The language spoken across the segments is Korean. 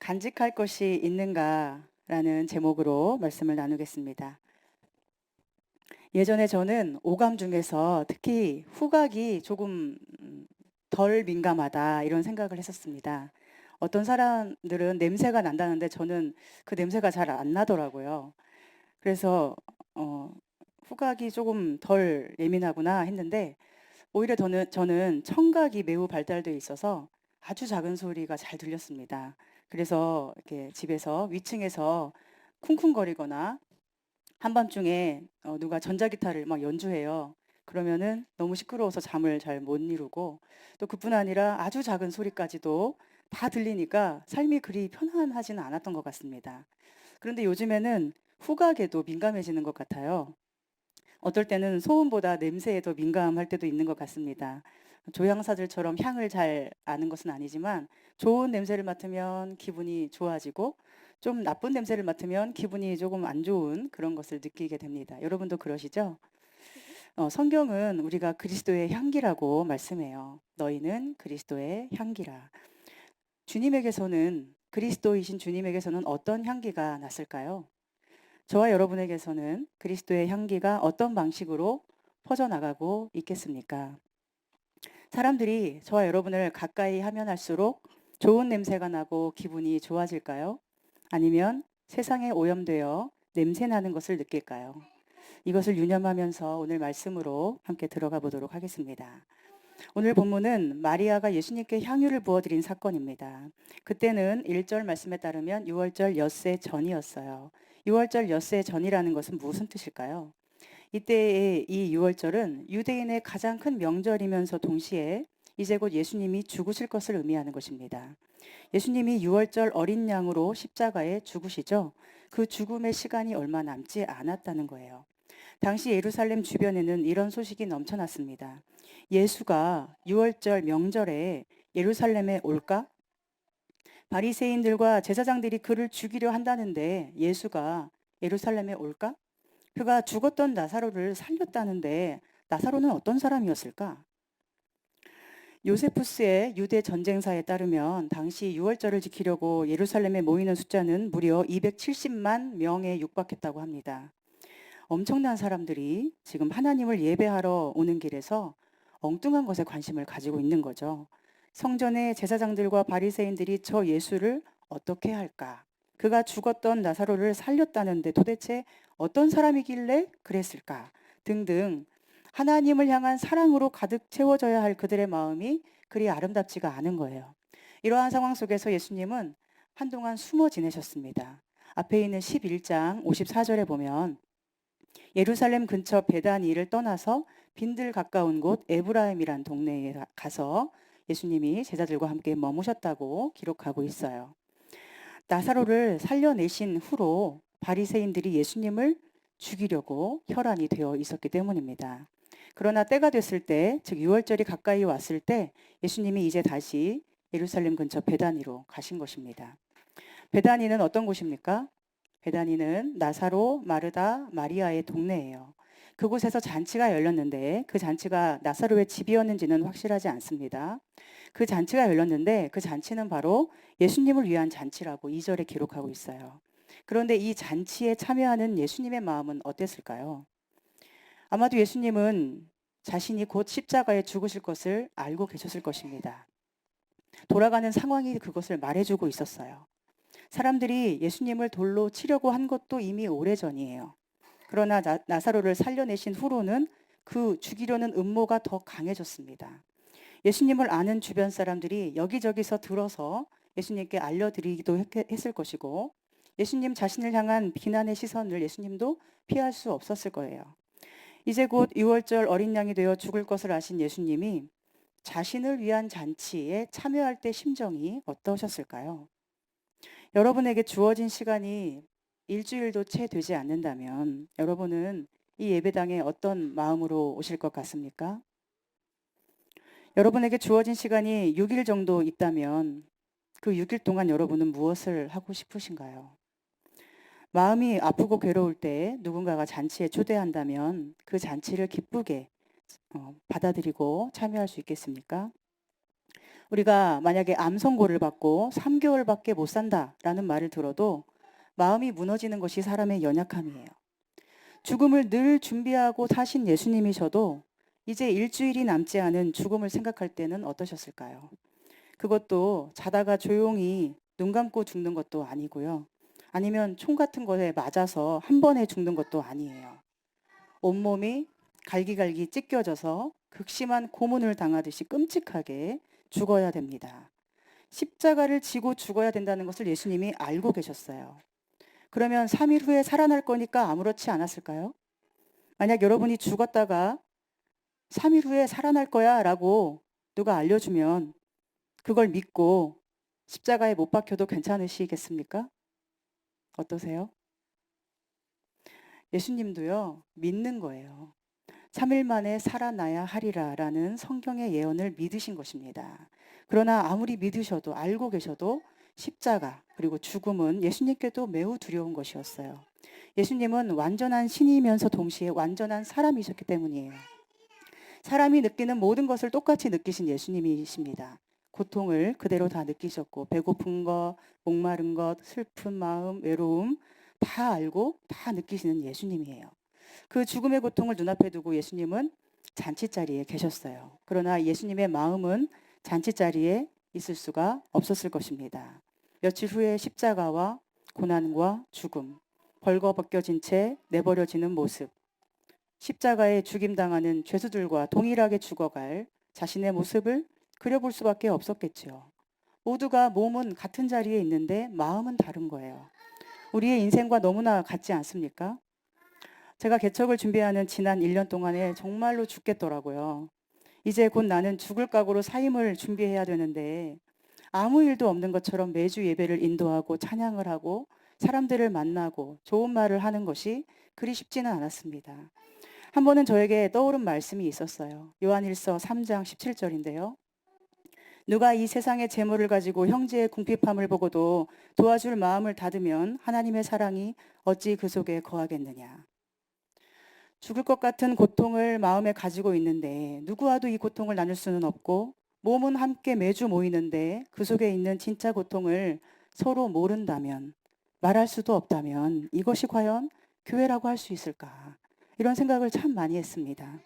간직할 것이 있는가라는 제목으로 말씀을 나누겠습니다. 예전에 저는 오감 중에서 특히 후각이 조금 덜 민감하다 이런 생각을 했었습니다. 어떤 사람들은 냄새가 난다는데 저는 그 냄새가 잘 안 나더라고요. 그래서 어, 후각이 조금 덜 예민하구나 했는데 오히려 저는 청각이 매우 발달되어 있어서 아주 작은 소리가 잘 들렸습니다. 그래서 이렇게 집에서 위층에서 쿵쿵거리거나 한밤중에 누가 전자기타를 막 연주해요. 그러면은 너무 시끄러워서 잠을 잘 못 이루고 또 그뿐 아니라 아주 작은 소리까지도 다 들리니까 삶이 그리 편안하지는 않았던 것 같습니다. 그런데 요즘에는 후각에도 민감해지는 것 같아요. 어떨 때는 소음보다 냄새에 더 민감할 때도 있는 것 같습니다. 조향사들처럼 향을 잘 아는 것은 아니지만 좋은 냄새를 맡으면 기분이 좋아지고 좀 나쁜 냄새를 맡으면 기분이 조금 안 좋은 그런 것을 느끼게 됩니다. 여러분도 그러시죠? 성경은 우리가 그리스도의 향기라고 말씀해요. 너희는 그리스도의 향기라. 주님에게서는 그리스도이신 주님에게서는 어떤 향기가 났을까요? 저와 여러분에게서는 그리스도의 향기가 어떤 방식으로 퍼져나가고 있겠습니까? 사람들이 저와 여러분을 가까이 하면 할수록 좋은 냄새가 나고 기분이 좋아질까요? 아니면 세상에 오염되어 냄새 나는 것을 느낄까요? 이것을 유념하면서 오늘 말씀으로 함께 들어가 보도록 하겠습니다. 오늘 본문은 마리아가 예수님께 향유를 부어드린 사건입니다. 그때는 1절 말씀에 따르면 6월절 엿새 전이었어요. 6월절 엿새 전이라는 것은 무슨 뜻일까요? 이때의 이 6월절은 유대인의 가장 큰 명절이면서 동시에 이제 곧 예수님이 죽으실 것을 의미하는 것입니다. 예수님이 6월절 어린 양으로 십자가에 죽으시죠. 그 죽음의 시간이 얼마 남지 않았다는 거예요. 당시 예루살렘 주변에는 이런 소식이 넘쳐났습니다. 예수가 6월절 명절에 예루살렘에 올까? 바리새인들과 제사장들이 그를 죽이려 한다는데 예수가 예루살렘에 올까? 그가 죽었던 나사로를 살렸다는데 나사로는 어떤 사람이었을까? 요세푸스의 유대 전쟁사에 따르면 당시 6월절을 지키려고 예루살렘에 모이는 숫자는 무려 270만 명에 육박했다고 합니다. 엄청난 사람들이 지금 하나님을 예배하러 오는 길에서 엉뚱한 것에 관심을 가지고 있는 거죠. 성전의 제사장들과 바리새인들이 저 예수를 어떻게 할까? 그가 죽었던 나사로를 살렸다는데 도대체 어떤 사람이길래 그랬을까? 등등 하나님을 향한 사랑으로 가득 채워져야 할 그들의 마음이 그리 아름답지가 않은 거예요. 이러한 상황 속에서 예수님은 한동안 숨어 지내셨습니다. 앞에 있는 11장 54절에 보면 예루살렘 근처 베다니를 떠나서 빈들 가까운 곳 에브라임이란 동네에 가서 예수님이 제자들과 함께 머무셨다고 기록하고 있어요. 나사로를 살려내신 후로 바리새인들이 예수님을 죽이려고 혈안이 되어 있었기 때문입니다. 그러나 때가 됐을 때, 즉 6월절이 가까이 왔을 때 예수님이 이제 다시 예루살렘 근처 베다니로 가신 것입니다. 베다니는 어떤 곳입니까? 베다니는 나사로, 마르다, 마리아의 동네예요. 그곳에서 잔치가 열렸는데 그 잔치가 나사로의 집이었는지는 확실하지 않습니다. 그 잔치가 열렸는데 그 잔치는 바로 예수님을 위한 잔치라고 2절에 기록하고 있어요. 그런데 이 잔치에 참여하는 예수님의 마음은 어땠을까요? 아마도 예수님은 자신이 곧 십자가에 죽으실 것을 알고 계셨을 것입니다. 돌아가는 상황이 그것을 말해주고 있었어요. 사람들이 예수님을 돌로 치려고 한 것도 이미 오래전이에요. 그러나 나사로를 살려내신 후로는 그 죽이려는 음모가 더 강해졌습니다. 예수님을 아는 주변 사람들이 여기저기서 들어서 예수님께 알려드리기도 했을 것이고 예수님 자신을 향한 비난의 시선을 예수님도 피할 수 없었을 거예요. 이제 곧 6월절 어린 양이 되어 죽을 것을 아신 예수님이 자신을 위한 잔치에 참여할 때 심정이 어떠셨을까요? 여러분에게 주어진 시간이 일주일도 채 되지 않는다면 여러분은 이 예배당에 어떤 마음으로 오실 것 같습니까? 여러분에게 주어진 시간이 6일 정도 있다면 그 6일 동안 여러분은 무엇을 하고 싶으신가요? 마음이 아프고 괴로울 때 누군가가 잔치에 초대한다면 그 잔치를 기쁘게 받아들이고 참여할 수 있겠습니까? 우리가 만약에 암 선고를 받고 3개월밖에 못 산다라는 말을 들어도 마음이 무너지는 것이 사람의 연약함이에요. 죽음을 늘 준비하고 사신 예수님이셔도 이제 일주일이 남지 않은 죽음을 생각할 때는 어떠셨을까요? 그것도 자다가 조용히 눈 감고 죽는 것도 아니고요. 아니면 총 같은 거에 맞아서 한 번에 죽는 것도 아니에요. 온몸이 갈기갈기 찢겨져서 극심한 고문을 당하듯이 끔찍하게 죽어야 됩니다. 십자가를 지고 죽어야 된다는 것을 예수님이 알고 계셨어요. 그러면 3일 후에 살아날 거니까 아무렇지 않았을까요? 만약 여러분이 죽었다가 3일 후에 살아날 거야 라고 누가 알려주면 그걸 믿고 십자가에 못 박혀도 괜찮으시겠습니까? 어떠세요? 예수님도요, 믿는 거예요. 3일 만에 살아나야 하리라 라는 성경의 예언을 믿으신 것입니다. 그러나 아무리 믿으셔도 알고 계셔도 십자가 그리고 죽음은 예수님께도 매우 두려운 것이었어요. 예수님은 완전한 신이면서 동시에 완전한 사람이셨기 때문이에요. 사람이 느끼는 모든 것을 똑같이 느끼신 예수님이십니다. 고통을 그대로 다 느끼셨고 배고픈 것, 목마른 것, 슬픈 마음, 외로움 다 알고 다 느끼시는 예수님이에요. 그 죽음의 고통을 눈앞에 두고 예수님은 잔치자리에 계셨어요. 그러나 예수님의 마음은 잔치자리에 있을 수가 없었을 것입니다. 며칠 후에 십자가와 고난과 죽음, 벌거벗겨진 채 내버려지는 모습, 십자가에 죽임당하는 죄수들과 동일하게 죽어갈 자신의 모습을 그려볼 수밖에 없었겠죠. 모두가 몸은 같은 자리에 있는데 마음은 다른 거예요. 우리의 인생과 너무나 같지 않습니까? 제가 개척을 준비하는 지난 1년 동안에 정말로 죽겠더라고요. 이제 곧 나는 죽을 각오로 사임을 준비해야 되는데 아무 일도 없는 것처럼 매주 예배를 인도하고 찬양을 하고 사람들을 만나고 좋은 말을 하는 것이 그리 쉽지는 않았습니다. 한 번은 저에게 떠오른 말씀이 있었어요. 요한일서 3장 17절인데요. 누가 이 세상의 재물을 가지고 형제의 궁핍함을 보고도 도와줄 마음을 닫으면 하나님의 사랑이 어찌 그 속에 거하겠느냐. 죽을 것 같은 고통을 마음에 가지고 있는데 누구와도 이 고통을 나눌 수는 없고 몸은 함께 매주 모이는데 그 속에 있는 진짜 고통을 서로 모른다면 말할 수도 없다면 이것이 과연 교회라고 할 수 있을까? 이런 생각을 참 많이 했습니다.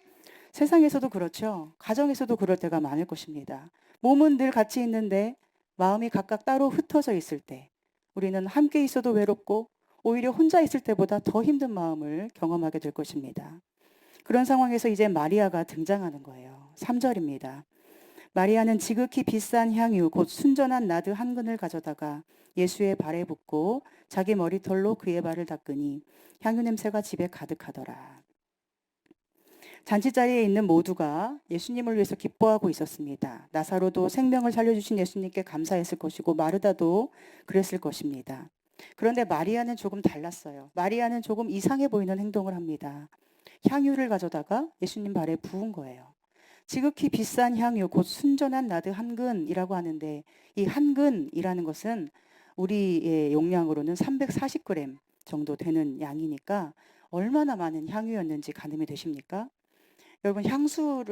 세상에서도 그렇죠. 가정에서도 그럴 때가 많을 것입니다. 몸은 늘 같이 있는데 마음이 각각 따로 흩어져 있을 때 우리는 함께 있어도 외롭고 오히려 혼자 있을 때보다 더 힘든 마음을 경험하게 될 것입니다. 그런 상황에서 이제 마리아가 등장하는 거예요. 3절입니다. 마리아는 지극히 비싼 향유 곧 순전한 나드 한 근을 가져다가 예수의 발에 붓고 자기 머리털로 그의 발을 닦으니 향유 냄새가 집에 가득하더라. 잔치자리에 있는 모두가 예수님을 위해서 기뻐하고 있었습니다. 나사로도 생명을 살려주신 예수님께 감사했을 것이고 마르다도 그랬을 것입니다. 그런데 마리아는 조금 달랐어요. 마리아는 조금 이상해 보이는 행동을 합니다. 향유를 가져다가 예수님 발에 부은 거예요. 지극히 비싼 향유, 곧 순전한 나드 한 근이라고 하는데 이 한 근이라는 것은 우리의 용량으로는 340g 정도 되는 양이니까 얼마나 많은 향유였는지 가늠이 되십니까? 여러분 향수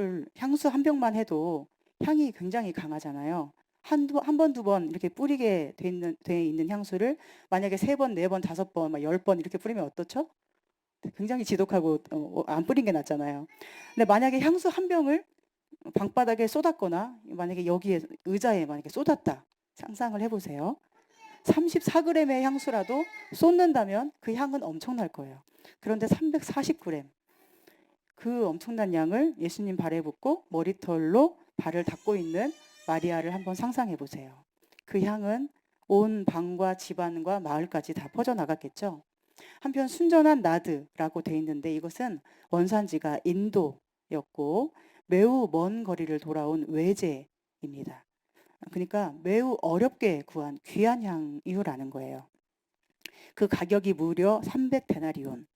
한 병만 해도 향이 굉장히 강하잖아요. 한 번, 두 번 이렇게 뿌리게 돼 있는 향수를 만약에 3번, 4번, 5번, 10번 이렇게 뿌리면 어떻죠? 굉장히 지독하고 안 뿌린 게 낫잖아요. 근데 만약에 향수 한 병을 방바닥에 쏟았거나 만약에 여기에 의자에 만약에 쏟았다. 상상을 해보세요. 34g의 향수라도 쏟는다면 그 향은 엄청날 거예요. 그런데 340g 그 엄청난 양을 예수님 발에 붓고 머리털로 발을 닦고 있는 마리아를 한번 상상해 보세요. 그 향은 온 방과 집안과 마을까지 다 퍼져나갔겠죠. 한편 순전한 나드라고 돼 있는데 이것은 원산지가 인도였고 매우 먼 거리를 돌아온 외제입니다. 그러니까 매우 어렵게 구한 귀한 향유라는 거예요. 그 가격이 무려 300데나리온.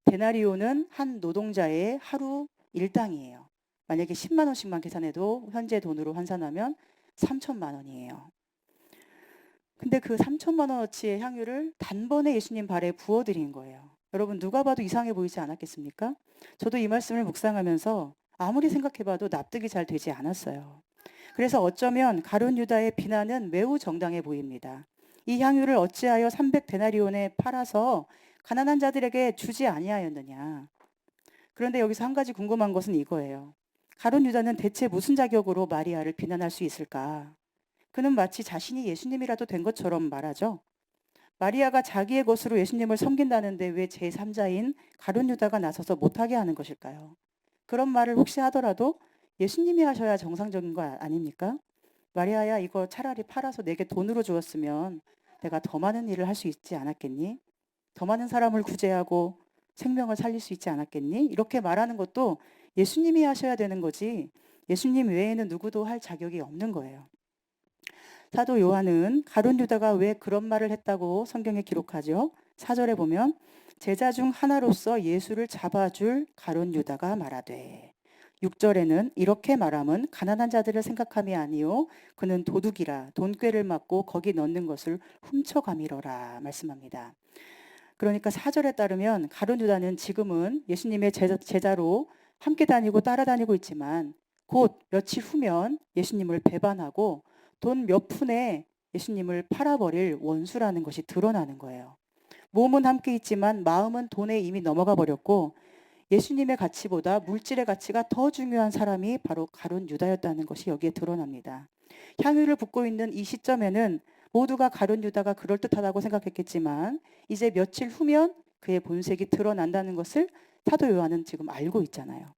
데나리온은 한 노동자의 하루 일당이에요. 만약에 10만 원씩만 계산해도 현재 돈으로 환산하면 3천만 원이에요. 근데 그 3천만 원어치의 향유를 단번에 예수님 발에 부어드린 거예요. 여러분 누가 봐도 이상해 보이지 않았겠습니까? 저도 이 말씀을 묵상하면서 아무리 생각해봐도 납득이 잘 되지 않았어요. 그래서 어쩌면 가룟 유다의 비난은 매우 정당해 보입니다. 이 향유를 어찌하여 300데나리온에 팔아서 가난한 자들에게 주지 아니하였느냐. 그런데 여기서 한 가지 궁금한 것은 이거예요. 가룟 유다는 대체 무슨 자격으로 마리아를 비난할 수 있을까? 그는 마치 자신이 예수님이라도 된 것처럼 말하죠. 마리아가 자기의 것으로 예수님을 섬긴다는데 왜 제3자인 가룟 유다가 나서서 못하게 하는 것일까요? 그런 말을 혹시 하더라도 예수님이 하셔야 정상적인 거 아닙니까? 마리아야, 이거 차라리 팔아서 내게 돈으로 주었으면 내가 더 많은 일을 할 수 있지 않았겠니? 더 많은 사람을 구제하고 생명을 살릴 수 있지 않았겠니? 이렇게 말하는 것도 예수님이 하셔야 되는 거지 예수님 외에는 누구도 할 자격이 없는 거예요. 사도 요한은 가룟 유다가 왜 그런 말을 했다고 성경에 기록하죠? 4절에 보면 제자 중 하나로서 예수를 잡아줄 가룟 유다가 말하되 6절에는 이렇게 말함은 가난한 자들을 생각함이 아니요 그는 도둑이라 돈꾀를 맞고 거기 넣는 것을 훔쳐가미러라 말씀합니다. 그러니까 4절에 따르면 가룟 유다는 지금은 예수님의 제자로 함께 다니고 따라다니고 있지만 곧 며칠 후면 예수님을 배반하고 돈 몇 푼에 예수님을 팔아버릴 원수라는 것이 드러나는 거예요. 몸은 함께 있지만 마음은 돈에 이미 넘어가 버렸고 예수님의 가치보다 물질의 가치가 더 중요한 사람이 바로 가룟 유다였다는 것이 여기에 드러납니다. 향유를 붓고 있는 이 시점에는 모두가 가룟 유다가 그럴듯하다고 생각했겠지만 이제 며칠 후면 그의 본색이 드러난다는 것을 사도 요한은 지금 알고 있잖아요.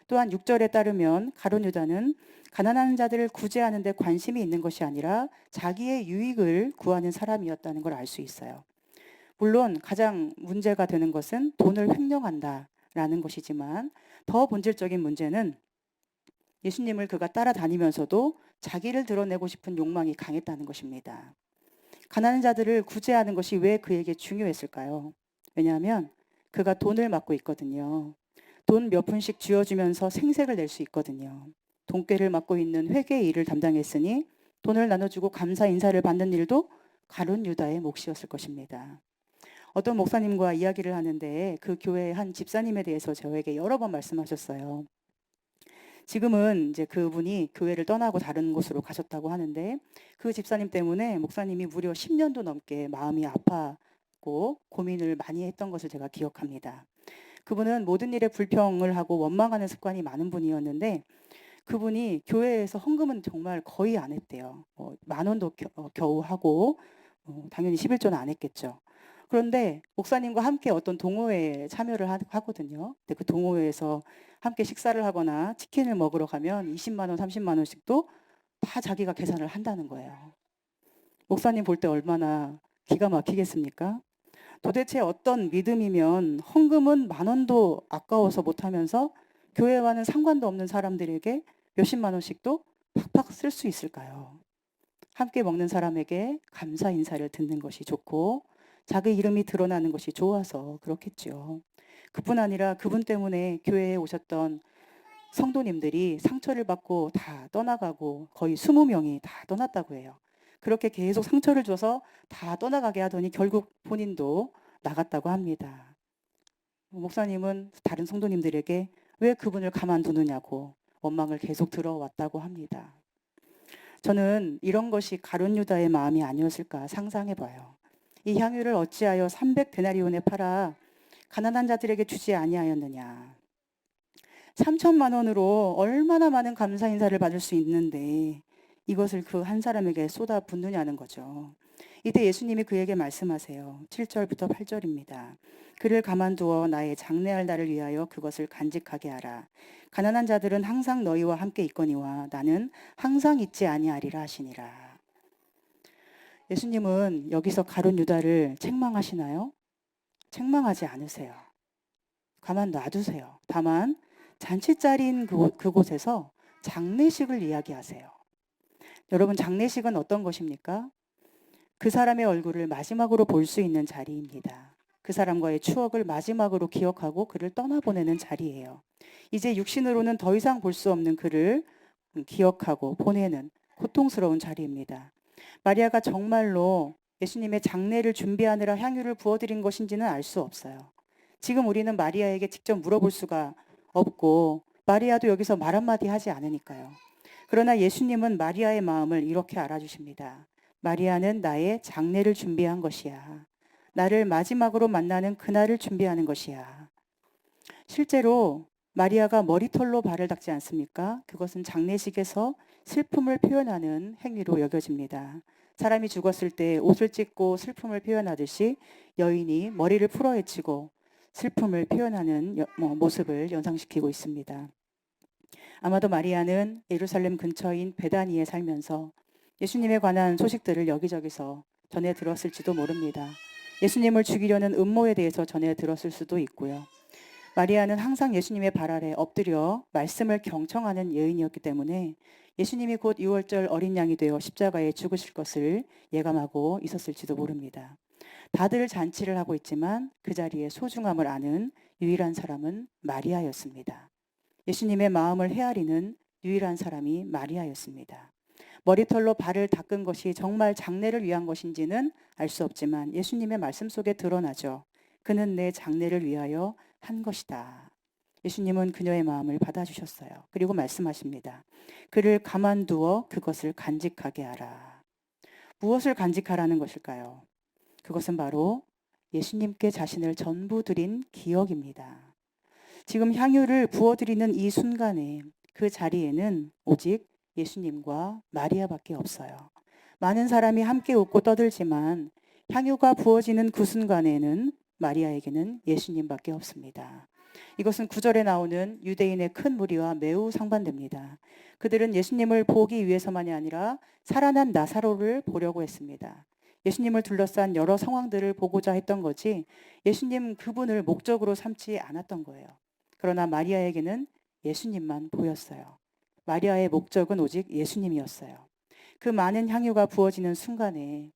또한 6절에 따르면 가룟 유다는 가난한 자들을 구제하는 데 관심이 있는 것이 아니라 자기의 유익을 구하는 사람이었다는 걸 알 수 있어요. 물론 가장 문제가 되는 것은 돈을 횡령한다라는 것이지만 더 본질적인 문제는 예수님을 그가 따라다니면서도 자기를 드러내고 싶은 욕망이 강했다는 것입니다. 가난한 자들을 구제하는 것이 왜 그에게 중요했을까요? 왜냐하면 그가 돈을 맡고 있거든요. 돈 몇 푼씩 쥐어주면서 생색을 낼 수 있거든요. 돈꾀를 맡고 있는 회계의 일을 담당했으니 돈을 나눠주고 감사 인사를 받는 일도 가룟 유다의 몫이었을 것입니다. 어떤 목사님과 이야기를 하는데 그 교회의 한 집사님에 대해서 저에게 여러 번 말씀하셨어요. 지금은 이제 그분이 교회를 떠나고 다른 곳으로 가셨다고 하는데 그 집사님 때문에 목사님이 무려 10년도 넘게 마음이 아파하고 고민을 많이 했던 것을 제가 기억합니다. 그분은 모든 일에 불평을 하고 원망하는 습관이 많은 분이었는데 그분이 교회에서 헌금은 정말 거의 안 했대요. 10,000원도 겨우 하고 당연히 11조는 안 했겠죠. 그런데 목사님과 함께 어떤 동호회에 참여를 하거든요. 근데 그 동호회에서 함께 식사를 하거나 치킨을 먹으러 가면 20만 원, 30만 원씩도 다 자기가 계산을 한다는 거예요. 목사님 볼 때 얼마나 기가 막히겠습니까? 도대체 어떤 믿음이면 헌금은 10,000원도 아까워서 못하면서 교회와는 상관도 없는 사람들에게 몇십만 원씩도 팍팍 쓸 수 있을까요? 함께 먹는 사람에게 감사 인사를 듣는 것이 좋고 자기 이름이 드러나는 것이 좋아서 그렇겠죠. 그뿐 아니라 그분 때문에 교회에 오셨던 성도님들이 상처를 받고 다 떠나가고 거의 20명이 다 떠났다고 해요. 그렇게 계속 상처를 줘서 다 떠나가게 하더니 결국 본인도 나갔다고 합니다. 목사님은 다른 성도님들에게 왜 그분을 가만두느냐고 원망을 계속 들어왔다고 합니다. 저는 이런 것이 가룟 유다의 마음이 아니었을까 상상해 봐요. 이 향유를 어찌하여 300데나리온에 팔아 가난한 자들에게 주지 아니하였느냐. 3천만 원으로 얼마나 많은 감사 인사를 받을 수 있는데 이것을 그 한 사람에게 쏟아 붓느냐는 거죠. 이때 예수님이 그에게 말씀하세요. 7절부터 8절입니다. 그를 가만두어 나의 장래할 날을 위하여 그것을 간직하게 하라. 가난한 자들은 항상 너희와 함께 있거니와 나는 항상 있지 아니하리라 하시니라. 예수님은 여기서 가룟 유다를 책망하시나요? 책망하지 않으세요. 가만 놔두세요. 다만 잔치자리인 그곳에서 장례식을 이야기하세요. 여러분, 장례식은 어떤 것입니까? 그 사람의 얼굴을 마지막으로 볼 수 있는 자리입니다. 그 사람과의 추억을 마지막으로 기억하고 그를 떠나보내는 자리예요. 이제 육신으로는 더 이상 볼 수 없는 그를 기억하고 보내는 고통스러운 자리입니다. 마리아가 정말로 예수님의 장례를 준비하느라 향유를 부어드린 것인지는 알 수 없어요. 지금 우리는 마리아에게 직접 물어볼 수가 없고 마리아도 여기서 말 한마디 하지 않으니까요. 그러나 예수님은 마리아의 마음을 이렇게 알아주십니다. 마리아는 나의 장례를 준비한 것이야. 나를 마지막으로 만나는 그날을 준비하는 것이야. 실제로 마리아가 머리털로 발을 닦지 않습니까? 그것은 장례식에서 슬픔을 표현하는 행위로 여겨집니다. 사람이 죽었을 때 옷을 찢고 슬픔을 표현하듯이 여인이 머리를 풀어헤치고 슬픔을 표현하는 모습을 연상시키고 있습니다. 아마도 마리아는 예루살렘 근처인 베다니에 살면서 예수님에 관한 소식들을 여기저기서 전해 들었을지도 모릅니다. 예수님을 죽이려는 음모에 대해서 전해 들었을 수도 있고요. 마리아는 항상 예수님의 발 아래 엎드려 말씀을 경청하는 여인이었기 때문에 예수님이 곧 유월절 어린 양이 되어 십자가에 죽으실 것을 예감하고 있었을지도 모릅니다. 다들 잔치를 하고 있지만 그 자리의 소중함을 아는 유일한 사람은 마리아였습니다. 예수님의 마음을 헤아리는 유일한 사람이 마리아였습니다. 머리털로 발을 닦은 것이 정말 장례를 위한 것인지는 알 수 없지만 예수님의 말씀 속에 드러나죠. 그는 내 장례를 위하여 한 것이다. 예수님은 그녀의 마음을 받아주셨어요. 그리고 말씀하십니다. 그를 가만두어 그것을 간직하게 하라. 무엇을 간직하라는 것일까요? 그것은 바로 예수님께 자신을 전부 드린 기억입니다. 지금 향유를 부어드리는 이 순간에 그 자리에는 오직 예수님과 마리아밖에 없어요. 많은 사람이 함께 웃고 떠들지만 향유가 부어지는 그 순간에는 마리아에게는 예수님밖에 없습니다. 이것은 9절에 나오는 유대인의 큰 무리와 매우 상반됩니다. 그들은 예수님을 보기 위해서만이 아니라 살아난 나사로를 보려고 했습니다. 예수님을 둘러싼 여러 상황들을 보고자 했던 거지 예수님 그분을 목적으로 삼지 않았던 거예요. 그러나 마리아에게는 예수님만 보였어요. 마리아의 목적은 오직 예수님이었어요. 그 많은 향유가 부어지는 순간에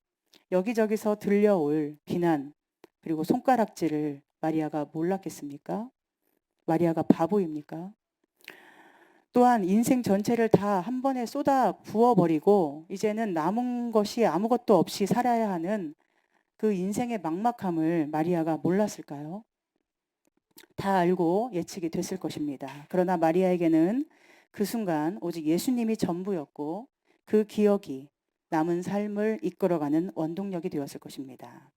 여기저기서 들려올 비난 그리고 손가락질을 마리아가 몰랐겠습니까? 마리아가 바보입니까? 또한 인생 전체를 다 한 번에 쏟아 부어버리고 이제는 남은 것이 아무것도 없이 살아야 하는 그 인생의 막막함을 마리아가 몰랐을까요? 다 알고 예측이 됐을 것입니다. 그러나 마리아에게는 그 순간 오직 예수님이 전부였고 그 기억이 남은 삶을 이끌어가는 원동력이 되었을 것입니다.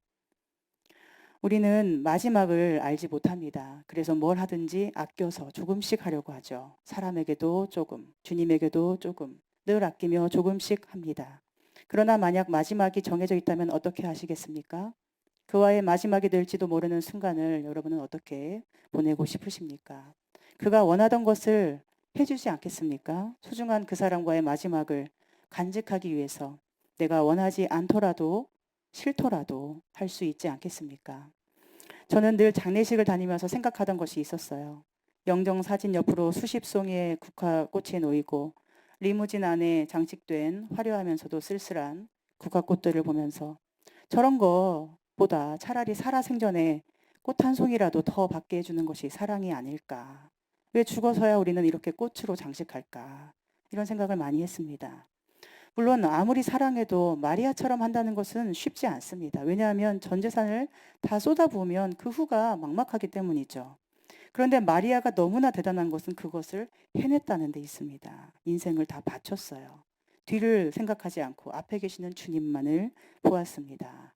우리는 마지막을 알지 못합니다. 그래서 뭘 하든지 아껴서 조금씩 하려고 하죠. 사람에게도 조금, 주님에게도 조금, 늘 아끼며 조금씩 합니다. 그러나 만약 마지막이 정해져 있다면 어떻게 하시겠습니까? 그와의 마지막이 될지도 모르는 순간을 여러분은 어떻게 보내고 싶으십니까? 그가 원하던 것을 해주지 않겠습니까? 소중한 그 사람과의 마지막을 간직하기 위해서 내가 원하지 않더라도 싫더라도 할 수 있지 않겠습니까? 저는 늘 장례식을 다니면서 생각하던 것이 있었어요. 영정 사진 옆으로 수십 송이의 국화꽃이 놓이고 리무진 안에 장식된 화려하면서도 쓸쓸한 국화꽃들을 보면서 저런 거보다 차라리 살아생전에 꽃 한 송이라도 더 받게 해주는 것이 사랑이 아닐까. 왜 죽어서야 우리는 이렇게 꽃으로 장식할까. 이런 생각을 많이 했습니다. 물론 아무리 사랑해도 마리아처럼 한다는 것은 쉽지 않습니다. 왜냐하면 전 재산을 다 쏟아부으면 그 후가 막막하기 때문이죠. 그런데 마리아가 너무나 대단한 것은 그것을 해냈다는 데 있습니다. 인생을 다 바쳤어요. 뒤를 생각하지 않고 앞에 계시는 주님만을 보았습니다.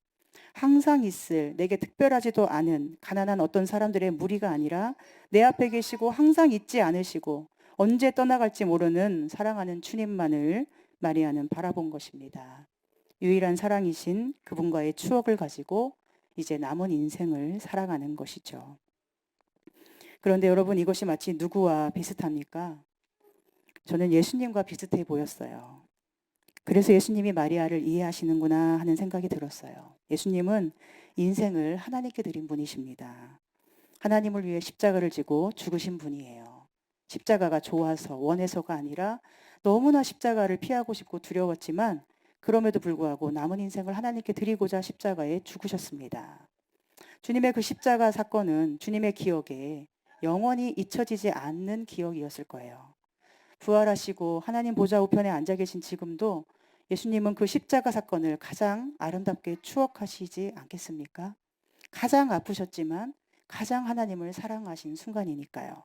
항상 있을 내게 특별하지도 않은 가난한 어떤 사람들의 무리가 아니라 내 앞에 계시고 항상 잊지 않으시고 언제 떠나갈지 모르는 사랑하는 주님만을 마리아는 바라본 것입니다. 유일한 사랑이신 그분과의 추억을 가지고 이제 남은 인생을 살아가는 것이죠. 그런데 여러분 이것이 마치 누구와 비슷합니까? 저는 예수님과 비슷해 보였어요. 그래서 예수님이 마리아를 이해하시는구나 하는 생각이 들었어요. 예수님은 인생을 하나님께 드린 분이십니다. 하나님을 위해 십자가를 지고 죽으신 분이에요. 십자가가 좋아서 원해서가 아니라 너무나 십자가를 피하고 싶고 두려웠지만 그럼에도 불구하고 남은 인생을 하나님께 드리고자 십자가에 죽으셨습니다. 주님의 그 십자가 사건은 주님의 기억에 영원히 잊혀지지 않는 기억이었을 거예요. 부활하시고 하나님 보좌 우편에 앉아 계신 지금도 예수님은 그 십자가 사건을 가장 아름답게 추억하시지 않겠습니까? 가장 아프셨지만 가장 하나님을 사랑하신 순간이니까요.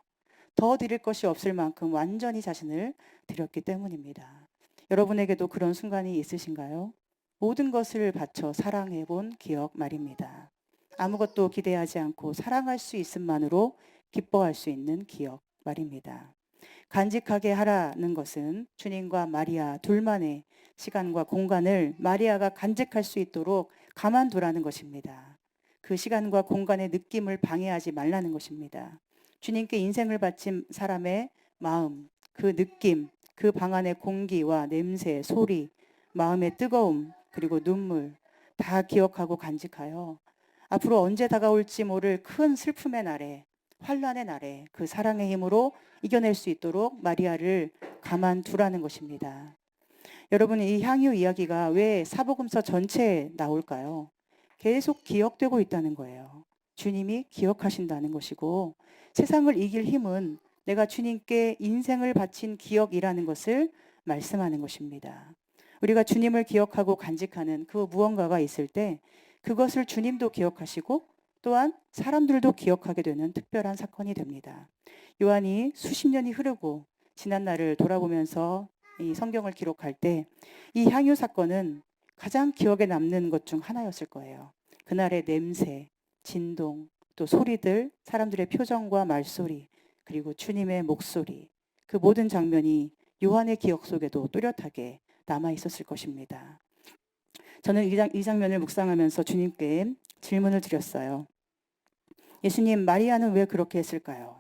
더 드릴 것이 없을 만큼 완전히 자신을 드렸기 때문입니다. 여러분에게도 그런 순간이 있으신가요? 모든 것을 바쳐 사랑해 본 기억 말입니다. 아무것도 기대하지 않고 사랑할 수 있음만으로 기뻐할 수 있는 기억 말입니다. 간직하게 하라는 것은 주님과 마리아 둘만의 시간과 공간을 마리아가 간직할 수 있도록 가만두라는 것입니다. 그 시간과 공간의 느낌을 방해하지 말라는 것입니다. 주님께 인생을 바친 사람의 마음, 그 느낌, 그 방 안의 공기와 냄새, 소리, 마음의 뜨거움, 그리고 눈물 다 기억하고 간직하여 앞으로 언제 다가올지 모를 큰 슬픔의 날에, 환란의 날에 그 사랑의 힘으로 이겨낼 수 있도록 마리아를 가만두라는 것입니다. 여러분, 이 향유 이야기가 왜 사복음서 전체에 나올까요? 계속 기억되고 있다는 거예요. 주님이 기억하신다는 것이고, 세상을 이길 힘은 내가 주님께 인생을 바친 기억이라는 것을 말씀하는 것입니다. 우리가 주님을 기억하고 간직하는 그 무언가가 있을 때 그것을 주님도 기억하시고 또한 사람들도 기억하게 되는 특별한 사건이 됩니다. 요한이 수십 년이 흐르고 지난 날을 돌아보면서 이 성경을 기록할 때 이 향유 사건은 가장 기억에 남는 것 중 하나였을 거예요. 그날의 냄새, 진동, 또 소리들, 사람들의 표정과 말소리, 그리고 주님의 목소리, 그 모든 장면이 요한의 기억 속에도 뚜렷하게 남아 있었을 것입니다. 저는 이 장면을 묵상하면서 주님께 질문을 드렸어요. 예수님, 마리아는 왜 그렇게 했을까요?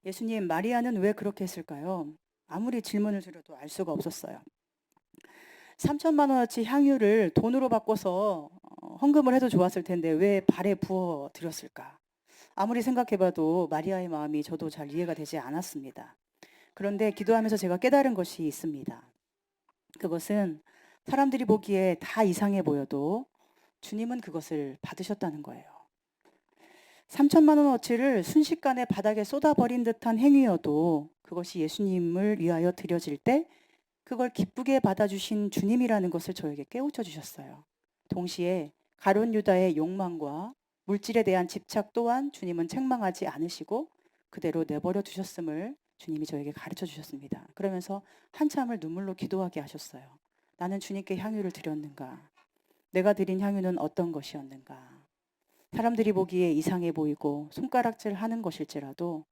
예수님, 마리아는 왜 그렇게 했을까요? 아무리 질문을 드려도 알 수가 없었어요. 3천만 원어치 향유를 돈으로 바꿔서 헌금을 해도 좋았을 텐데 왜 발에 부어 드렸을까? 아무리 생각해봐도 마리아의 마음이 저도 잘 이해가 되지 않았습니다. 그런데 기도하면서 제가 깨달은 것이 있습니다. 그것은 사람들이 보기에 다 이상해 보여도 주님은 그것을 받으셨다는 거예요. 3천만 원어치를 순식간에 바닥에 쏟아버린 듯한 행위여도 그것이 예수님을 위하여 드려질 때 그걸 기쁘게 받아주신 주님이라는 것을 저에게 깨우쳐 주셨어요. 동시에 가룟 유다의 욕망과 물질에 대한 집착 또한 주님은 책망하지 않으시고 그대로 내버려 두셨음을 주님이 저에게 가르쳐 주셨습니다. 그러면서 한참을 눈물로 기도하게 하셨어요. 나는 주님께 향유를 드렸는가? 내가 드린 향유는 어떤 것이었는가? 사람들이 보기에 이상해 보이고 손가락질 하는 것일지라도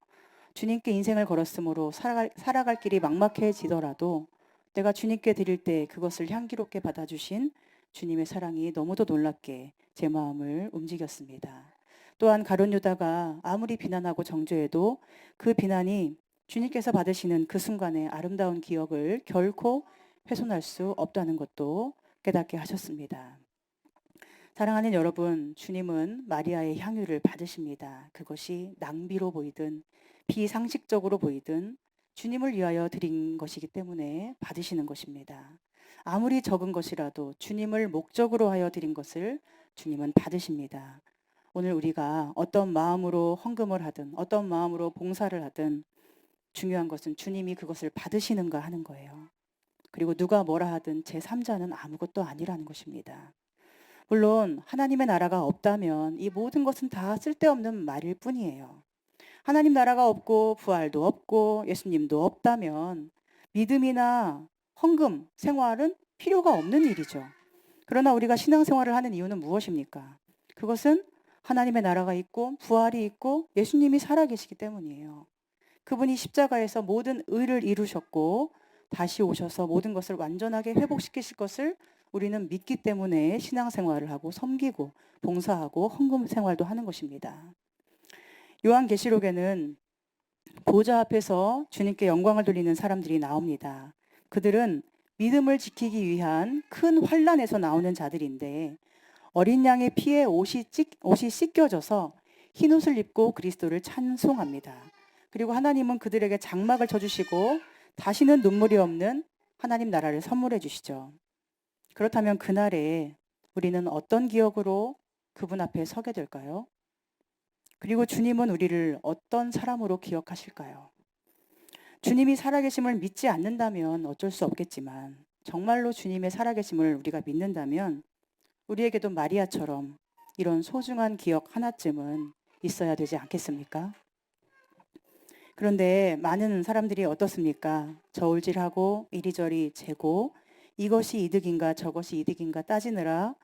주님께 인생을 걸었으므로 살아갈 길이 막막해지더라도 내가 주님께 드릴 때 그것을 향기롭게 받아주신 주님의 사랑이 너무도 놀랍게 제 마음을 움직였습니다. 또한 가룟 유다가 아무리 비난하고 정죄해도 그 비난이 주님께서 받으시는 그 순간의 아름다운 기억을 결코 훼손할 수 없다는 것도 깨닫게 하셨습니다. 사랑하는 여러분, 주님은 마리아의 향유를 받으십니다. 그것이 낭비로 보이든 비상식적으로 보이든 주님을 위하여 드린 것이기 때문에 받으시는 것입니다. 아무리 적은 것이라도 주님을 목적으로 하여 드린 것을 주님은 받으십니다. 오늘 우리가 어떤 마음으로 헌금을 하든 어떤 마음으로 봉사를 하든 중요한 것은 주님이 그것을 받으시는가 하는 거예요. 그리고 누가 뭐라 하든 제3자는 아무것도 아니라는 것입니다. 물론 하나님의 나라가 없다면 이 모든 것은 다 쓸데없는 말일 뿐이에요. 하나님 나라가 없고 부활도 없고 예수님도 없다면 믿음이나 헌금 생활은 필요가 없는 일이죠. 그러나 우리가 신앙생활을 하는 이유는 무엇입니까? 그것은 하나님의 나라가 있고 부활이 있고 예수님이 살아계시기 때문이에요. 그분이 십자가에서 모든 의를 이루셨고 다시 오셔서 모든 것을 완전하게 회복시키실 것을 우리는 믿기 때문에 신앙생활을 하고 섬기고 봉사하고 헌금 생활도 하는 것입니다. 요한계시록에는 보좌 앞에서 주님께 영광을 돌리는 사람들이 나옵니다. 그들은 믿음을 지키기 위한 큰 환란에서 나오는 자들인데 어린 양의 피에 옷이 씻겨져서 흰 옷을 입고 그리스도를 찬송합니다. 그리고 하나님은 그들에게 장막을 쳐주시고 다시는 눈물이 없는 하나님 나라를 선물해 주시죠. 그렇다면 그날에 우리는 어떤 기억으로 그분 앞에 서게 될까요? 그리고 주님은 우리를 어떤 사람으로 기억하실까요? 주님이 살아계심을 믿지 않는다면 어쩔 수 없겠지만 정말로 주님의 살아계심을 우리가 믿는다면 우리에게도 마리아처럼 이런 소중한 기억 하나쯤은 있어야 되지 않겠습니까? 그런데 많은 사람들이 어떻습니까? 저울질하고 이리저리 재고 이것이 이득인가 저것이 이득인가 따지느라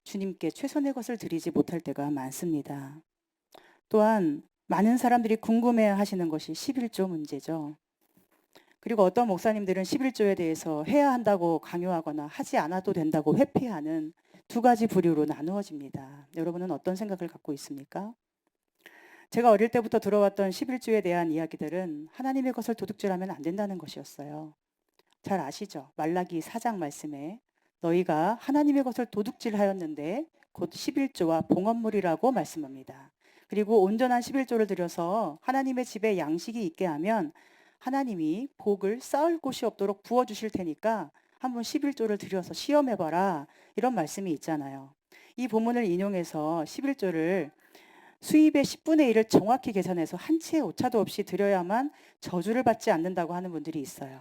주님께 최선의 것을 드리지 못할 때가 많습니다. 또한 많은 사람들이 궁금해 하시는 것이 11조 문제죠. 그리고 어떤 목사님들은 11조에 대해서 해야 한다고 강요하거나 하지 않아도 된다고 회피하는 두 가지 부류로 나누어집니다. 여러분은 어떤 생각을 갖고 있습니까? 제가 어릴 때부터 들어왔던 11조에 대한 이야기들은 하나님의 것을 도둑질하면 안 된다는 것이었어요. 잘 아시죠? 말라기 4장 말씀에 너희가 하나님의 것을 도둑질하였는데 곧 11조와 봉헌물이라고 말씀합니다. 그리고 온전한 11조를 들여서 하나님의 집에 양식이 있게 하면 하나님이 복을 쌓을 곳이 없도록 부어주실 테니까 한번 11조를 들여서 시험해봐라. 이런 말씀이 있잖아요. 이 본문을 인용해서 11조를 수입의 10분의 1을 정확히 계산해서 한 치의 오차도 없이 드려야만 저주를 받지 않는다고 하는 분들이 있어요.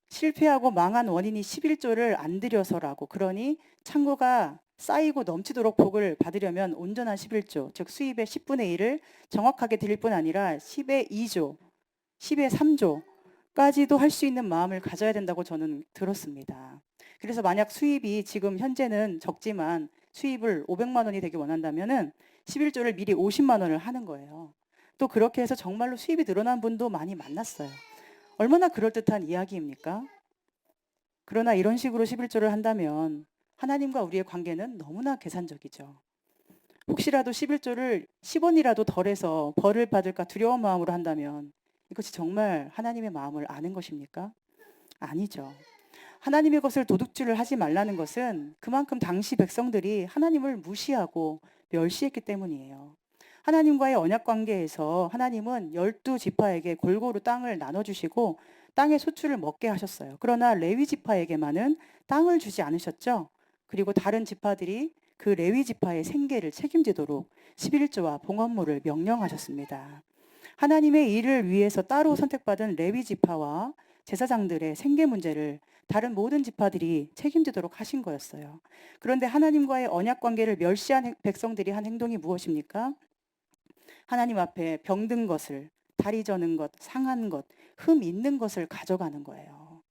실패하고 망한 원인이 11조를 안 들여서라고. 그러니 창고가 쌓이고 넘치도록 복을 받으려면 온전한 11조, 즉 수입의 10분의 1을 정확하게 드릴 뿐 아니라 10의 2조, 10의 3조까지도 할 수 있는 마음을 가져야 된다고 저는 들었습니다. 그래서 만약 수입이 지금 현재는 적지만 수입을 500만 원이 되기 원한다면은 11조를 미리 50만 원을 하는 거예요. 또 그렇게 해서 정말로 수입이 늘어난 분도 많이 만났어요. 얼마나 그럴듯한 이야기입니까? 그러나 이런 식으로 11조를 한다면 하나님과 우리의 관계는 너무나 계산적이죠. 혹시라도 11조를 10원이라도 덜해서 벌을 받을까 두려운 마음으로 한다면 이것이 정말 하나님의 마음을 아는 것입니까? 아니죠. 하나님의 것을 도둑질을 하지 말라는 것은 그만큼 당시 백성들이 하나님을 무시하고 멸시했기 때문이에요. 하나님과의 언약 관계에서 하나님은 12지파에게 골고루 땅을 나눠주시고 땅의 소출을 먹게 하셨어요. 그러나 레위 지파에게만은 땅을 주지 않으셨죠. 그리고 다른 지파들이 그 레위 지파의 생계를 책임지도록 11조와 봉헌물을 명령하셨습니다. 하나님의 일을 위해서 따로 선택받은 레위 지파와 제사장들의 생계 문제를 다른 모든 지파들이 책임지도록 하신 거였어요. 그런데 하나님과의 언약 관계를 멸시한 백성들이 한 행동이 무엇입니까? 하나님 앞에 병든 것을, 다리 저는 것, 상한 것, 흠 있는 것을 가져가는 거예요.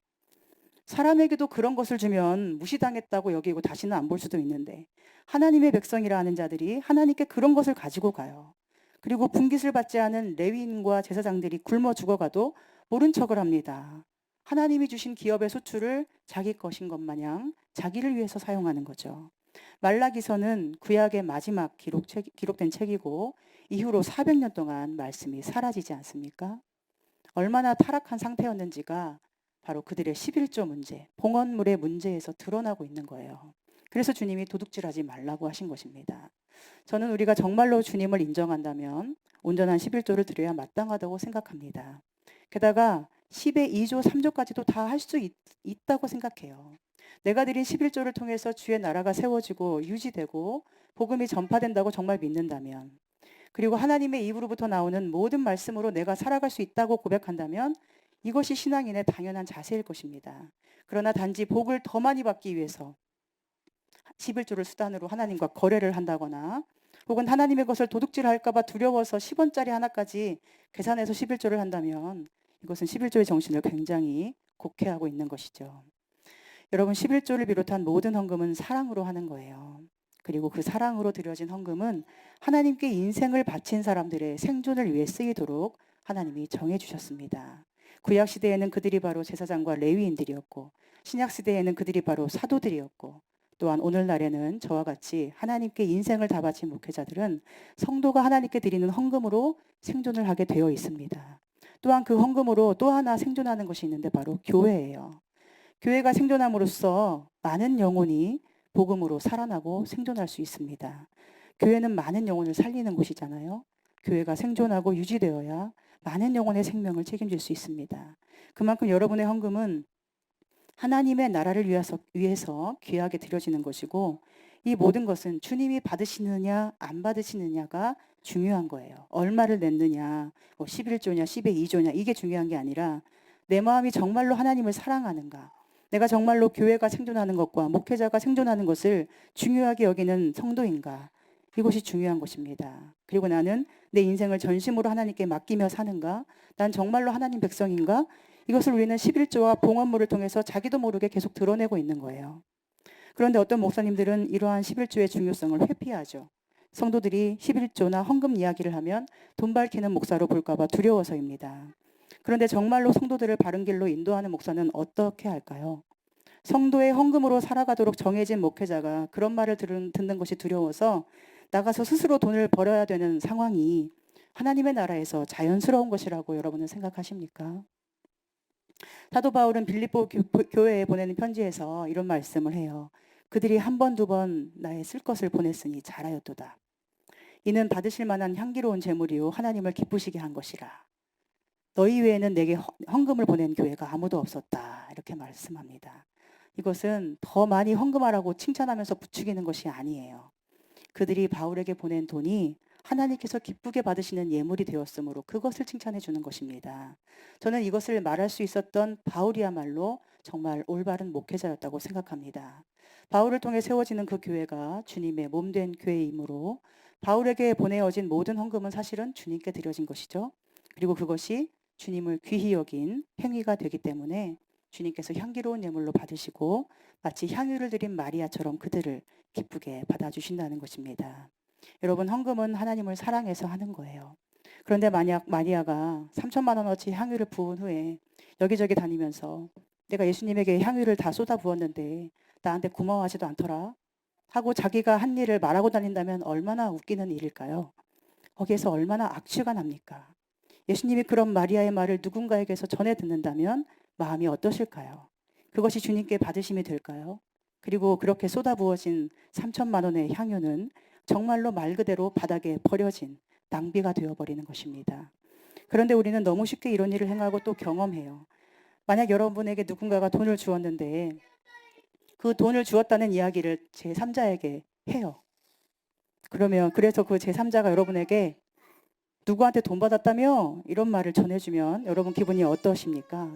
사람에게도 그런 것을 주면 무시당했다고 여기고 다시는 안 볼 수도 있는데 하나님의 백성이라 하는 자들이 하나님께 그런 것을 가지고 가요. 그리고 분깃을 받지 않은 레위인과 제사장들이 굶어 죽어가도 모른 척을 합니다. 하나님이 주신 기업의 소출을 자기 것인 것 마냥 자기를 위해서 사용하는 거죠. 말라기서는 구약의 마지막 기록된 책이고 이후로 400년 동안 말씀이 사라지지 않습니까? 얼마나 타락한 상태였는지가 바로 그들의 11조 문제, 봉헌물의 문제에서 드러나고 있는 거예요. 그래서 주님이 도둑질하지 말라고 하신 것입니다. 저는 우리가 정말로 주님을 인정한다면 온전한 11조를 드려야 마땅하다고 생각합니다. 게다가 10의 2조, 3조까지도 다 할 수 있다고 생각해요. 내가 드린 11조를 통해서 주의 나라가 세워지고 유지되고 복음이 전파된다고 정말 믿는다면, 그리고 하나님의 입으로부터 나오는 모든 말씀으로 내가 살아갈 수 있다고 고백한다면 이것이 신앙인의 당연한 자세일 것입니다. 그러나 단지 복을 더 많이 받기 위해서 11조를 수단으로 하나님과 거래를 한다거나 혹은 하나님의 것을 도둑질할까 봐 두려워서 10원짜리 하나까지 계산해서 11조를 한다면 이것은 11조의 정신을 굉장히 곡해하고 있는 것이죠. 여러분, 11조를 비롯한 모든 헌금은 사랑으로 하는 거예요. 그리고 그 사랑으로 드려진 헌금은 하나님께 인생을 바친 사람들의 생존을 위해 쓰이도록 하나님이 정해주셨습니다. 구약시대에는 그들이 바로 제사장과 레위인들이었고 신약시대에는 그들이 바로 사도들이었고 또한 오늘날에는 저와 같이 하나님께 인생을 다 바친 목회자들은 성도가 하나님께 드리는 헌금으로 생존을 하게 되어 있습니다. 또한 그 헌금으로 또 하나 생존하는 것이 있는데 바로 교회예요. 교회가 생존함으로써 많은 영혼이 복음으로 살아나고 생존할 수 있습니다. 교회는 많은 영혼을 살리는 곳이잖아요. 교회가 생존하고 유지되어야 많은 영혼의 생명을 책임질 수 있습니다. 그만큼 여러분의 헌금은 하나님의 나라를 위해서 귀하게 드려지는 것이고 이 모든 것은 주님이 받으시느냐 안 받으시느냐가 중요한 거예요. 얼마를 냈느냐, 11조냐 10의 2조냐 이게 중요한 게 아니라 내 마음이 정말로 하나님을 사랑하는가, 내가 정말로 교회가 생존하는 것과 목회자가 생존하는 것을 중요하게 여기는 성도인가, 이것이 중요한 것입니다. 그리고 나는 내 인생을 전심으로 하나님께 맡기며 사는가? 난 정말로 하나님 백성인가? 이것을 우리는 11조와 봉헌물을 통해서 자기도 모르게 계속 드러내고 있는 거예요. 그런데 어떤 목사님들은 이러한 11조의 중요성을 회피하죠. 성도들이 11조나 헌금 이야기를 하면 돈 밝히는 목사로 볼까 봐 두려워서입니다. 그런데 정말로 성도들을 바른 길로 인도하는 목사는 어떻게 할까요? 성도의 헌금으로 살아가도록 정해진 목회자가 그런 말을 듣는 것이 두려워서 나가서 스스로 돈을 벌어야 되는 상황이 하나님의 나라에서 자연스러운 것이라고 여러분은 생각하십니까? 사도 바울은 빌립보 교회에 보내는 편지에서 이런 말씀을 해요. 그들이 한 번, 두 번 나의 쓸 것을 보냈으니 잘하였도다. 이는 받으실 만한 향기로운 제물이요 하나님을 기쁘시게 한 것이라. 너희 외에는 내게 헌금을 보낸 교회가 아무도 없었다. 이렇게 말씀합니다. 이것은 더 많이 헌금하라고 칭찬하면서 부추기는 것이 아니에요. 그들이 바울에게 보낸 돈이 하나님께서 기쁘게 받으시는 예물이 되었으므로 그것을 칭찬해 주는 것입니다. 저는 이것을 말할 수 있었던 바울이야말로 정말 올바른 목회자였다고 생각합니다. 바울을 통해 세워지는 그 교회가 주님의 몸된 교회이므로 바울에게 보내어진 모든 헌금은 사실은 주님께 드려진 것이죠. 그리고 그것이 주님을 귀히 여긴 행위가 되기 때문에 주님께서 향기로운 예물로 받으시고 마치 향유를 드린 마리아처럼 그들을 기쁘게 받아주신다는 것입니다. 여러분, 헌금은 하나님을 사랑해서 하는 거예요. 그런데 만약 마리아가 3천만 원어치 향유를 부은 후에 여기저기 다니면서 내가 예수님에게 향유를 다 쏟아 부었는데 나한테 고마워하지도 않더라 하고 자기가 한 일을 말하고 다닌다면 얼마나 웃기는 일일까요? 거기에서 얼마나 악취가 납니까? 예수님이 그런 마리아의 말을 누군가에게서 전해 듣는다면 마음이 어떠실까요? 그것이 주님께 받으심이 될까요? 그리고 그렇게 쏟아부어진 3천만 원의 향유는 정말로 말 그대로 바닥에 버려진 낭비가 되어버리는 것입니다. 그런데 우리는 너무 쉽게 이런 일을 행하고 또 경험해요. 만약 여러분에게 누군가가 돈을 주었는데 그 돈을 주었다는 이야기를 제3자에게 해요. 그래서 그 제3자가 여러분에게 누구한테 돈 받았다며? 이런 말을 전해주면 여러분 기분이 어떠십니까?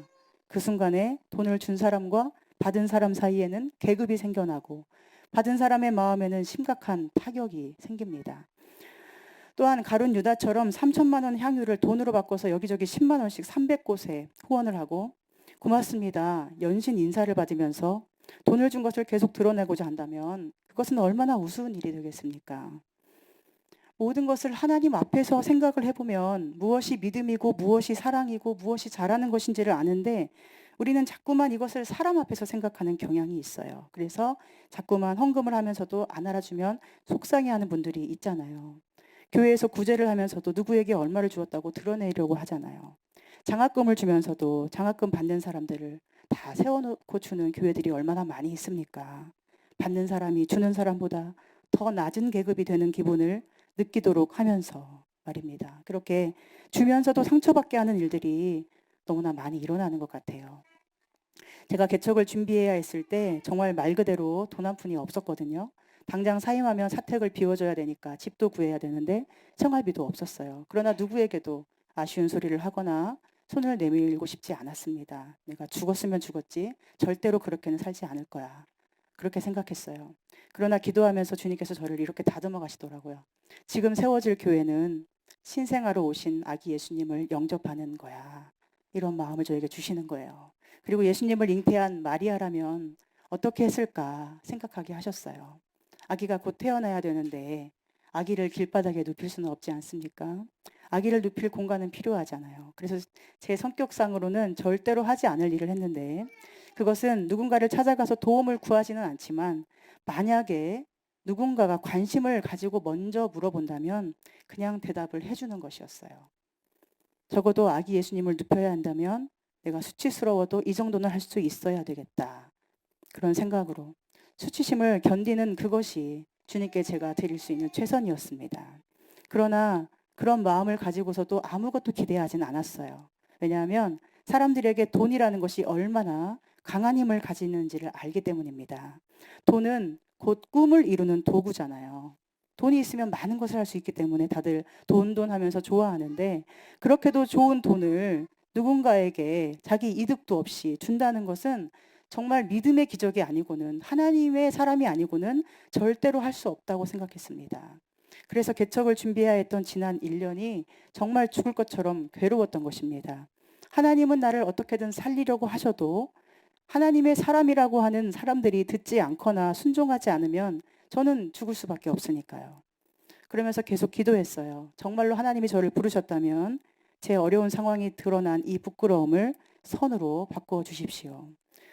그 순간에 돈을 준 사람과 받은 사람 사이에는 계급이 생겨나고 받은 사람의 마음에는 심각한 타격이 생깁니다. 또한 가룟 유다처럼 3천만 원 향유를 돈으로 바꿔서 여기저기 10만 원씩 300곳에 후원을 하고 고맙습니다. 연신 인사를 받으면서 돈을 준 것을 계속 드러내고자 한다면 그것은 얼마나 우스운 일이 되겠습니까? 모든 것을 하나님 앞에서 생각을 해보면 무엇이 믿음이고 무엇이 사랑이고 무엇이 잘하는 것인지를 아는데 우리는 자꾸만 이것을 사람 앞에서 생각하는 경향이 있어요. 그래서 자꾸만 헌금을 하면서도 안 알아주면 속상해하는 분들이 있잖아요. 교회에서 구제를 하면서도 누구에게 얼마를 주었다고 드러내려고 하잖아요. 장학금을 주면서도 장학금 받는 사람들을 다 세워놓고 주는 교회들이 얼마나 많이 있습니까? 받는 사람이 주는 사람보다 더 낮은 계급이 되는 기분을 느끼도록 하면서 말입니다. 그렇게 주면서도 상처받게 하는 일들이 너무나 많이 일어나는 것 같아요. 제가 개척을 준비해야 했을 때 정말 말 그대로 돈 한 푼이 없었거든요. 당장 사임하면 사택을 비워줘야 되니까 집도 구해야 되는데 생활비도 없었어요. 그러나 누구에게도 아쉬운 소리를 하거나 손을 내밀고 싶지 않았습니다. 내가 죽었으면 죽었지 절대로 그렇게는 살지 않을 거야. 그렇게 생각했어요. 그러나 기도하면서 주님께서 저를 이렇게 다듬어 가시더라고요. 지금 세워질 교회는 신생아로 오신 아기 예수님을 영접하는 거야. 이런 마음을 저에게 주시는 거예요. 그리고 예수님을 잉태한 마리아라면 어떻게 했을까 생각하게 하셨어요. 아기가 곧 태어나야 되는데 아기를 길바닥에 눕힐 수는 없지 않습니까? 아기를 눕힐 공간은 필요하잖아요. 그래서 제 성격상으로는 절대로 하지 않을 일을 했는데 그것은 누군가를 찾아가서 도움을 구하지는 않지만 만약에 누군가가 관심을 가지고 먼저 물어본다면 그냥 대답을 해주는 것이었어요. 적어도 아기 예수님을 눕혀야 한다면 내가 수치스러워도 이 정도는 할 수 있어야 되겠다. 그런 생각으로 수치심을 견디는 그것이 주님께 제가 드릴 수 있는 최선이었습니다. 그러나 그런 마음을 가지고서도 아무것도 기대하진 않았어요. 왜냐하면 사람들에게 돈이라는 것이 얼마나 강한 힘을 가지는지를 알기 때문입니다. 돈은 곧 꿈을 이루는 도구잖아요. 돈이 있으면 많은 것을 할 수 있기 때문에 다들 돈 하면서 좋아하는데 그렇게도 좋은 돈을 누군가에게 자기 이득도 없이 준다는 것은 정말 믿음의 기적이 아니고는 하나님의 사람이 아니고는 절대로 할 수 없다고 생각했습니다. 그래서 개척을 준비해야 했던 지난 1년이 정말 죽을 것처럼 괴로웠던 것입니다. 하나님은 나를 어떻게든 살리려고 하셔도 하나님의 사람이라고 하는 사람들이 듣지 않거나 순종하지 않으면 저는 죽을 수밖에 없으니까요. 그러면서 계속 기도했어요. 정말로 하나님이 저를 부르셨다면 제 어려운 상황이 드러난 이 부끄러움을 선으로 바꿔 주십시오.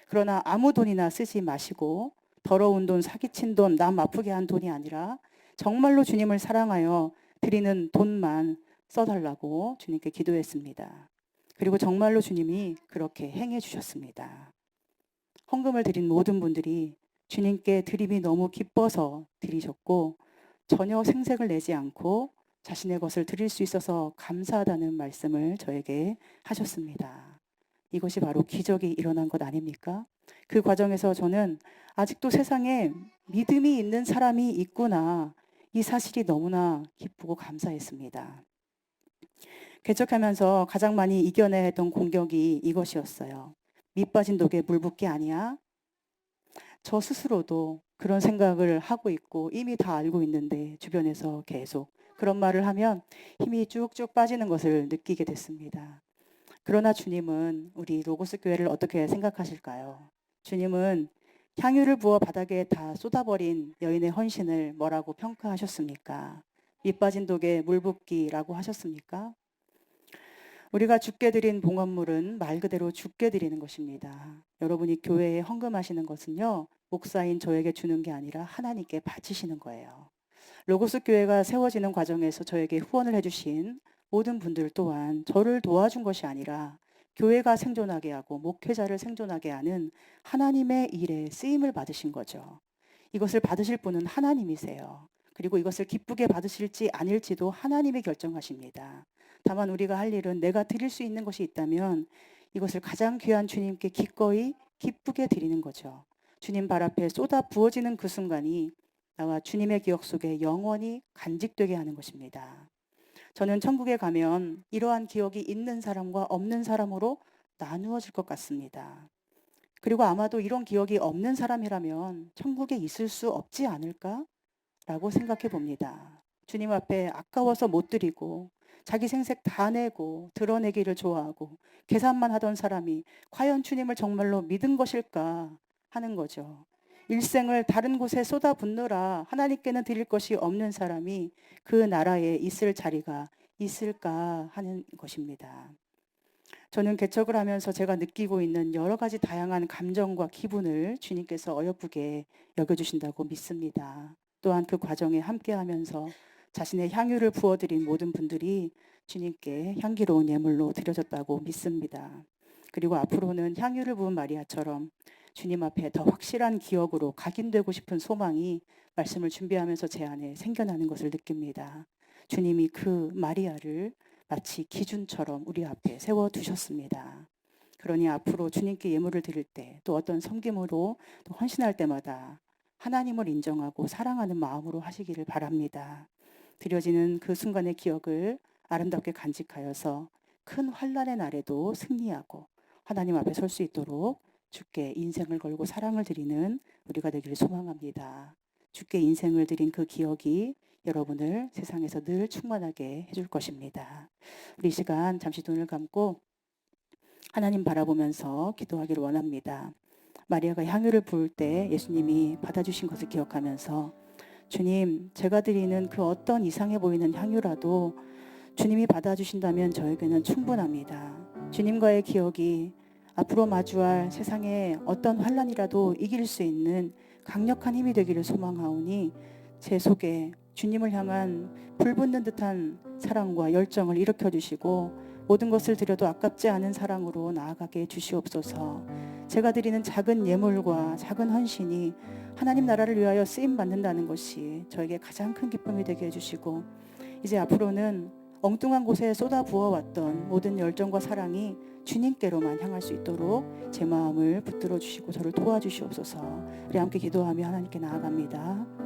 그러나 아무 돈이나 쓰지 마시고 더러운 돈, 사기친 돈, 남 아프게 한 돈이 아니라 정말로 주님을 사랑하여 드리는 돈만 써달라고 주님께 기도했습니다. 그리고 정말로 주님이 그렇게 행해 주셨습니다. 헌금을 드린 모든 분들이 주님께 드림이 너무 기뻐서 드리셨고 전혀 생색을 내지 않고 자신의 것을 드릴 수 있어서 감사하다는 말씀을 저에게 하셨습니다. 이것이 바로 기적이 일어난 것 아닙니까? 그 과정에서 저는 아직도 세상에 믿음이 있는 사람이 있구나, 이 사실이 너무나 기쁘고 감사했습니다. 개척하면서 가장 많이 이겨내야 했던 공격이 이것이었어요. 밑 빠진 독에 물 붓기 아니야? 저 스스로도 그런 생각을 하고 있고 이미 다 알고 있는데 주변에서 계속 그런 말을 하면 힘이 쭉쭉 빠지는 것을 느끼게 됐습니다. 그러나 주님은 우리 로고스 교회를 어떻게 생각하실까요? 주님은 향유를 부어 바닥에 다 쏟아버린 여인의 헌신을 뭐라고 평가하셨습니까? 밑 빠진 독에 물 붓기라고 하셨습니까? 우리가 주께 드린 봉헌물은 말 그대로 주께 드리는 것입니다. 여러분이 교회에 헌금하시는 것은요, 목사인 저에게 주는 게 아니라 하나님께 바치시는 거예요. 로고스 교회가 세워지는 과정에서 저에게 후원을 해주신 모든 분들 또한 저를 도와준 것이 아니라 교회가 생존하게 하고 목회자를 생존하게 하는 하나님의 일에 쓰임을 받으신 거죠. 이것을 받으실 분은 하나님이세요. 그리고 이것을 기쁘게 받으실지 아닐지도 하나님이 결정하십니다. 다만 우리가 할 일은 내가 드릴 수 있는 것이 있다면 이것을 가장 귀한 주님께 기꺼이 기쁘게 드리는 거죠. 주님 발 앞에 쏟아 부어지는 그 순간이 나와 주님의 기억 속에 영원히 간직되게 하는 것입니다. 저는 천국에 가면 이러한 기억이 있는 사람과 없는 사람으로 나누어질 것 같습니다. 그리고 아마도 이런 기억이 없는 사람이라면 천국에 있을 수 없지 않을까라고 생각해 봅니다. 주님 앞에 아까워서 못 드리고 자기 생색 다 내고 드러내기를 좋아하고 계산만 하던 사람이 과연 주님을 정말로 믿은 것일까 하는 거죠. 일생을 다른 곳에 쏟아붓느라 하나님께는 드릴 것이 없는 사람이 그 나라에 있을 자리가 있을까 하는 것입니다. 저는 개척을 하면서 제가 느끼고 있는 여러 가지 다양한 감정과 기분을 주님께서 어여쁘게 여겨주신다고 믿습니다. 또한 그 과정에 함께하면서 자신의 향유를 부어드린 모든 분들이 주님께 향기로운 예물로 드려졌다고 믿습니다. 그리고 앞으로는 향유를 부은 마리아처럼 주님 앞에 더 확실한 기억으로 각인되고 싶은 소망이 말씀을 준비하면서 제 안에 생겨나는 것을 느낍니다. 주님이 그 마리아를 마치 기준처럼 우리 앞에 세워두셨습니다. 그러니 앞으로 주님께 예물을 드릴 때 또 어떤 섬김으로 또 헌신할 때마다 하나님을 인정하고 사랑하는 마음으로 하시기를 바랍니다. 드려지는 그 순간의 기억을 아름답게 간직하여서 큰 환난의 날에도 승리하고 하나님 앞에 설 수 있도록 주께 인생을 걸고 사랑을 드리는 우리가 되기를 소망합니다. 주께 인생을 드린 그 기억이 여러분을 세상에서 늘 충만하게 해줄 것입니다. 우리 시간 잠시 눈을 감고 하나님 바라보면서 기도하기를 원합니다. 마리아가 향유를 부을 때 예수님이 받아주신 것을 기억하면서 주님, 제가 드리는 그 어떤 이상해 보이는 향유라도 주님이 받아주신다면 저에게는 충분합니다. 주님과의 기억이 앞으로 마주할 세상의 어떤 환난이라도 이길 수 있는 강력한 힘이 되기를 소망하오니 제 속에 주님을 향한 불붙는 듯한 사랑과 열정을 일으켜 주시고 모든 것을 드려도 아깝지 않은 사랑으로 나아가게 주시옵소서. 제가 드리는 작은 예물과 작은 헌신이 하나님 나라를 위하여 쓰임 받는다는 것이 저에게 가장 큰 기쁨이 되게 해주시고 이제 앞으로는 엉뚱한 곳에 쏟아 부어왔던 모든 열정과 사랑이 주님께로만 향할 수 있도록 제 마음을 붙들어 주시고 저를 도와주시옵소서. 우리 함께 기도하며 하나님께 나아갑니다.